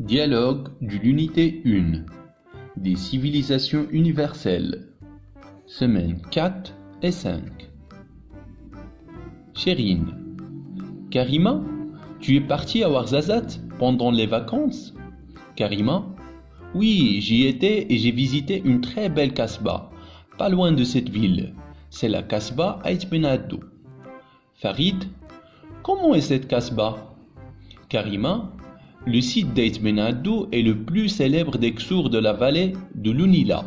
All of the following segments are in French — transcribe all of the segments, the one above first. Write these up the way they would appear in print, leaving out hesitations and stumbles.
Dialogue de l'unité 1 des civilisations universelles, semaines 4 et 5. Chérine, Karima, tu es partie à Ouarzazate pendant les vacances? Karima, oui, j'y étais et j'ai visité une très belle kasbah, pas loin de cette ville. C'est la kasbah Ait Ben Addou. Farid, comment est cette kasbah? Karima, le site d'Ait Ben Addou est le plus célèbre des Ksours de la vallée de l'Ounila.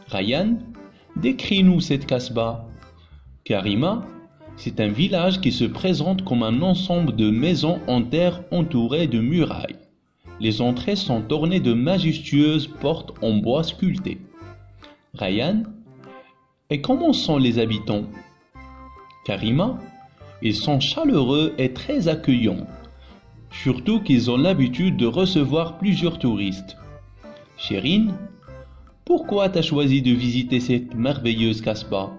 Ryan, décris-nous cette kasbah. Karima, c'est un village qui se présente comme un ensemble de maisons en terre entourées de murailles. Les entrées sont ornées de majestueuses portes en bois sculpté. Ryan, et comment sont les habitants? Karima, ils sont chaleureux et très accueillants, surtout qu'ils ont l'habitude de recevoir plusieurs touristes. Chérine, pourquoi t'as choisi de visiter cette merveilleuse kasbah?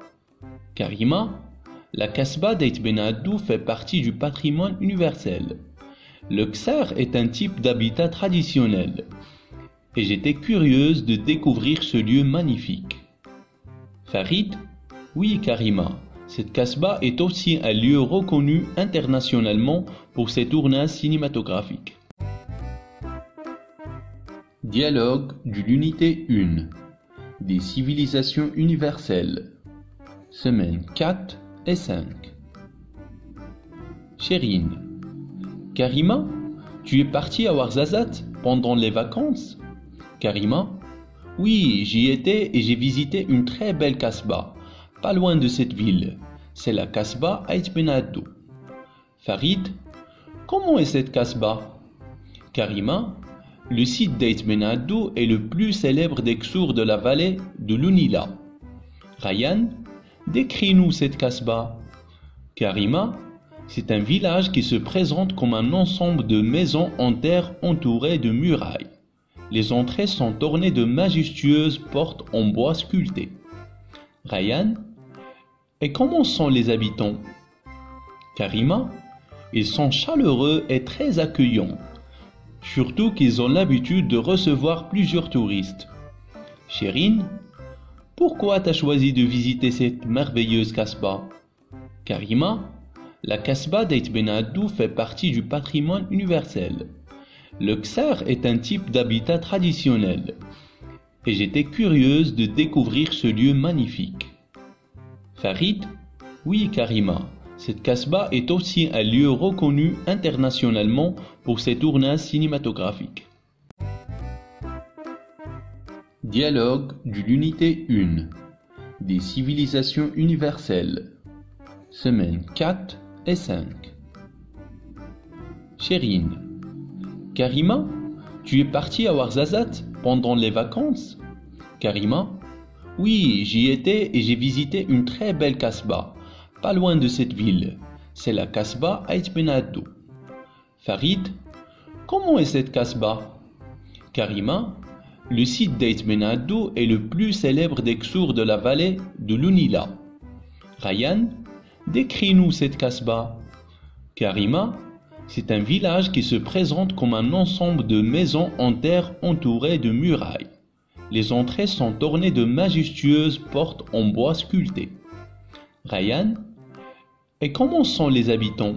Karima, la kasbah d'Ait Ben Addou fait partie du patrimoine universel. Le Ksar est un type d'habitat traditionnel, et j'étais curieuse de découvrir ce lieu magnifique. Farid, oui Karima, cette kasbah est aussi un lieu reconnu internationalement pour ses tournages cinématographiques. Dialogue de l'unité 1 des civilisations universelles, semaines 4 et 5. Chérine, Karima, tu es partie à Ouarzazate pendant les vacances? Karima, oui, j'y étais et j'ai visité une très belle kasbah, pas loin de cette ville. C'est la kasbah Ait Ben Addou. Farid, comment est cette kasbah? Karima, le site d'Ait Ben Addou est le plus célèbre des Ksours de la vallée de l'Ounila. Ryan, décris-nous cette kasbah. Karima, c'est un village qui se présente comme un ensemble de maisons en terre entourées de murailles. Les entrées sont ornées de majestueuses portes en bois sculpté. Ryan, et comment sont les habitants? Karima, ils sont chaleureux et très accueillants, surtout qu'ils ont l'habitude de recevoir plusieurs touristes. Chérine, pourquoi t'as choisi de visiter cette merveilleuse kasbah? Karima, la kasbah d'Ait Ben Addou fait partie du patrimoine universel. Le Ksar est un type d'habitat traditionnel, et j'étais curieuse de découvrir ce lieu magnifique. Farid, oui Karima, cette kasbah est aussi un lieu reconnu internationalement pour ses tournages cinématographiques. Dialogue de l'unité 1 des civilisations universelles, semaines 4 et 5. Chérine, Karima, tu es partie à Ouarzazate pendant les vacances? Karima, oui, j'y étais et j'ai visité une très belle kasbah, pas loin de cette ville. C'est la kasbah Ait Ben Addou. Farid, comment est cette kasbah? Karima, le site d'Ait Ben Addou est le plus célèbre des Ksours de la vallée de l'Ounila. Ryan, décris-nous cette kasbah. Karima, c'est un village qui se présente comme un ensemble de maisons en terre entourées de murailles. Les entrées sont ornées de majestueuses portes en bois sculpté. Ryan, et comment sont les habitants?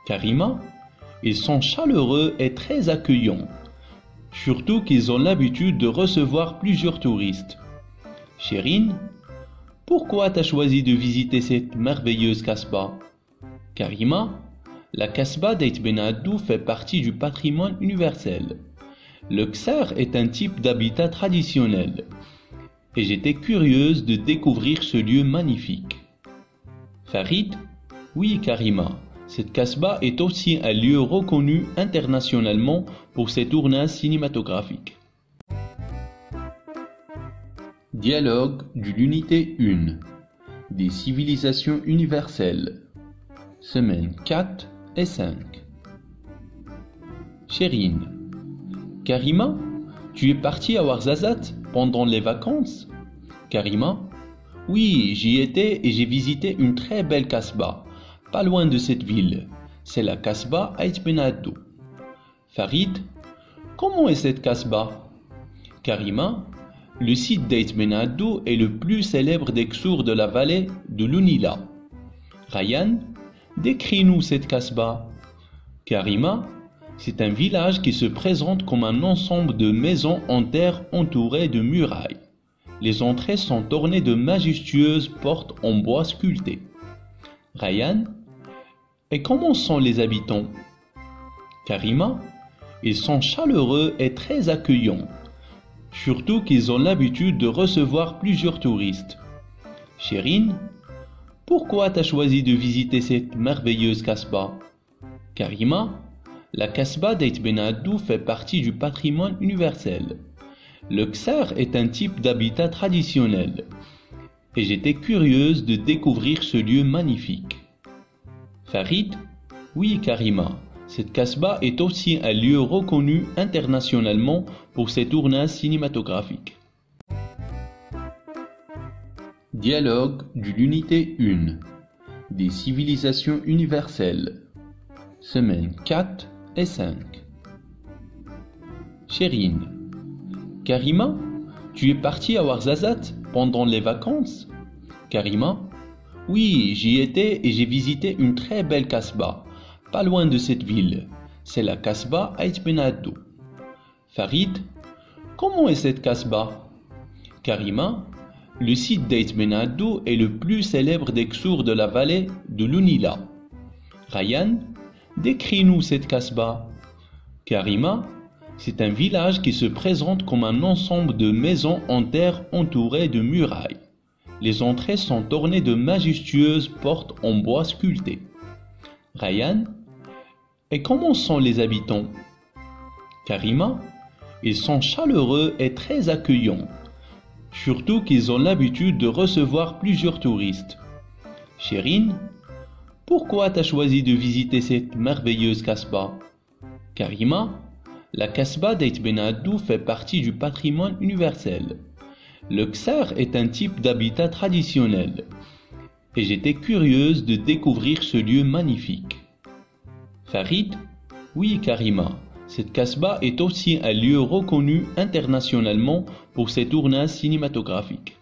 Karima, le site d'Ait Ben Addou est le plus célèbre des Ksours de la vallée de l'Ounila. Farid, oui Karima, cette kasbah est aussi un lieu reconnu internationalement pour ses tournages cinématographiques. Dialogue de l'unité 1 des civilisations universelles, semaines 4 et 5. Chérine, Karima, tu es partie à Ouarzazate pendant les vacances? Karima, oui, j'y étais et j'ai visité une très belle kasbah, pas loin de cette ville. C'est la kasbah Ait Ben Addou. Comment est cette kasbah? Karima, le site d'Ait Ben Addou est le plus célèbre des Ksours de la vallée de l'Ounila. Ryan, décris-nous cette kasbah. Karima, c'est un village qui se présente comme un ensemble de maisons en terre entourées de murailles. Les entrées sont ornées de majestueuses portes en bois sculpté. Ryan, et comment sont les habitants? Karima, ils sont chaleureux et très accueillants, surtout qu'ils ont l'habitude de recevoir plusieurs touristes. Chérine, pourquoi t'as choisi de visiter cette merveilleuse kasbah? Karima, la kasbah d'Ait Ben Addou fait partie du patrimoine universel. Le Ksar est un type d'habitat traditionnel, et j'étais curieuse de découvrir ce lieu magnifique. Farid, oui Karima, cette kasbah est aussi un lieu reconnu internationalement pour ses tournages cinématographiques. Dialogue de l'unité 1 des civilisations universelles, semaines 4 et 5. Chérine, Karima, tu es partie à Ouarzazate pendant les vacances? Karima, oui, j'y étais et j'ai visité une très belle kasbah, pas loin de cette ville. C'est la kasbah Ait Ben Addou. Farid, comment est cette Casbah? Karima, le site d'Eit Benadou est le plus célèbre des Ksours de la vallée de l'Unila. Ryan, décris-nous cette Casbah. Karima, c'est un village qui se présente comme un ensemble de maisons en terre entourées de murailles. Les entrées sont ornées de majestueuses portes en bois sculpté. Ryan, et comment sont les habitants? Karima, ils sont chaleureux et très accueillants, surtout qu'ils ont l'habitude de recevoir plusieurs touristes. Chérine, pourquoi t'as choisi de visiter cette merveilleuse Casbah? Karima, la Casbah d'Eit Benadou fait partie du patrimoine universel. Le Ksar est un type d'habitat traditionnel, et j'étais curieuse de découvrir ce lieu magnifique. Farid, oui Karima, cette Casbah est aussi un lieu reconnu internationalement pour ses tournages cinématographiques. Dialogue de l'unité 1 des civilisations universelles. Semaines 4 et 5. Chérine, Karima, tu es partie à Ouarzazate pendant les vacances? Karima, oui, j'y étais et j'ai visité une très belle Casbah, pas loin de cette ville. C'est la Casbah Eit Benadou. Farid, comment est cette Casbah? Karima, le site d'Eit Benadou est le plus célèbre des Ksours de la vallée de l'Unila. Ryan, décris-nous cette Casbah. Karima, c'est un village qui se présente comme un ensemble de maisons en terre entourées de murailles. Les entrées sont ornées de majestueuses portes en bois sculpté. Ryan, et comment sont les habitants? Karima, ils sont chaleureux et très accueillants, surtout qu'ils ont l'habitude de recevoir plusieurs touristes. Chérine, pourquoi t'as choisi de visiter cette merveilleuse Casbah? Karima, la Casbah d'Eit Benadou fait partie du patrimoine universel. Le Ksar est un type d'habitat traditionnel, et j'étais curieuse de découvrir ce lieu magnifique. Farid, oui Karima, cette Casbah est aussi un lieu reconnu internationalement pour ses tournages cinématographiques.